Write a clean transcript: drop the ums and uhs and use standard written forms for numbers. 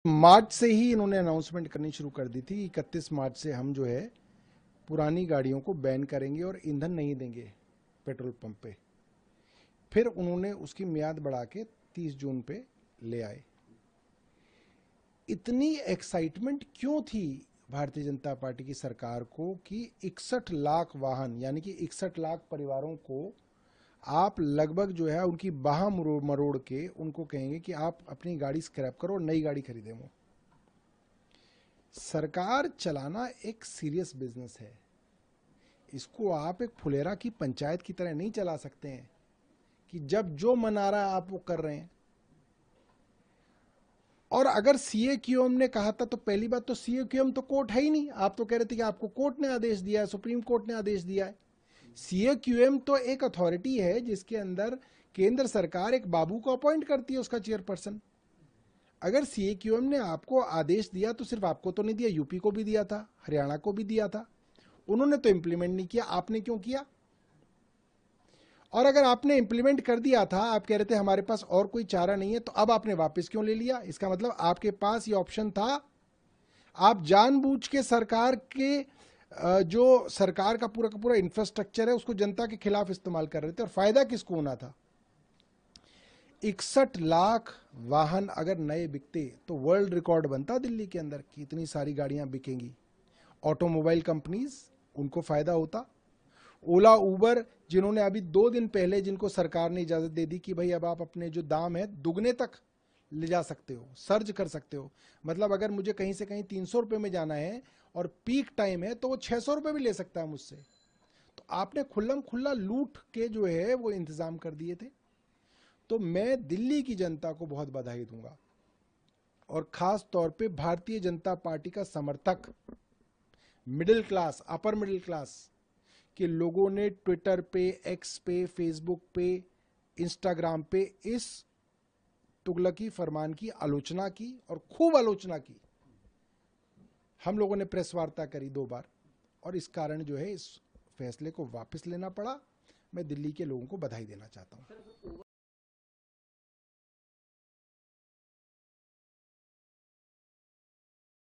मार्च से ही इन्होंने अनाउंसमेंट करनी शुरू कर दी थी। 31 मार्च से हम जो है पुरानी गाड़ियों को बैन करेंगे और ईंधन नहीं देंगे पेट्रोल पंप पे। फिर उन्होंने उसकी मियाद बढ़ा के 30 जून पे ले आए। इतनी एक्साइटमेंट क्यों थी भारतीय जनता पार्टी की सरकार को कि 61 लाख वाहन यानी कि 61 लाख परिवारों को आप लगभग जो है उनकी बाह मरोड़ के उनको कहेंगे कि आप अपनी गाड़ी स्क्रैप करो और नई गाड़ी खरीदें। वो सरकार चलाना एक सीरियस बिजनेस है। इसको आप एक फुलेरा की पंचायत की तरह नहीं चला सकते हैं कि जब जो मन आ रहा है आप वो कर रहे हैं। और अगर सीएक्यूएम ने कहा था तो पहली बात तो सीएक्यूएम तो कोर्ट है ही नहीं। आप तो कह रहे थे कि आपको कोर्ट ने आदेश दिया है, सुप्रीम कोर्ट ने आदेश दिया है। सीएक्यूएम तो एक अथॉरिटी है जिसके अंदर केंद्र सरकार एक बाबू को अपॉइंट करती है, उसका चेयरपर्सन। अगर सीएक्यूएम ने आपको आदेश दिया तो सिर्फ आपको तो नहीं दिया, यूपी को भी दिया था, हरियाणा को भी दिया था। उन्होंने तो इंप्लीमेंट नहीं किया, आपने क्यों किया? और अगर आपने इंप्लीमेंट कर दिया था, आप कह रहे थे हमारे पास और कोई चारा नहीं है, तो अब आपने वापस क्यों ले लिया? इसका मतलब आपके पास ये ऑप्शन था। आप जानबूझ के सरकार के जो सरकार का पूरा इंफ्रास्ट्रक्चर है उसको जनता के खिलाफ इस्तेमाल कर रहे थे। और फायदा किसको होना था? 61 लाख वाहन अगर नए बिकते तो वर्ल्ड रिकॉर्ड बनता दिल्ली के अंदर कि इतनी सारी गाड़ियां बिकेंगी। ऑटोमोबाइल कंपनीज, उनको फायदा होता। ओला उबर, जिन्होंने अभी 2 दिन पहले जिनको सरकार ने इजाजत दे दी कि भाई अब आप अपने जो दाम है दुगने तक ले जा सकते हो, सर्ज कर सकते हो। मतलब अगर मुझे कहीं से कहीं 300 रुपये में जाना है और पीक टाइम है तो वो 600 रुपये भी ले सकता है मुझसे। तो आपने खुल्लम खुल्ला लूट के जो है वो इंतजाम कर दिए थे। तो मैं दिल्ली की जनता को बहुत बधाई दूंगा और खास तौर पे भारतीय जनता पार्टी का समर्थक middle class, upper middle class के लोगों ने ट्विटर पे, एक्स पे, फेसबुक पे, इंस्टाग्राम पे इस तुगलकी फरमान की आलोचना की और खूब आलोचना की। हम लोगों ने प्रेस वार्ता करी 2 बार और इस कारण जो है इस फैसले को वापस लेना पड़ा। मैं दिल्ली के लोगों को बधाई देना चाहता हूं।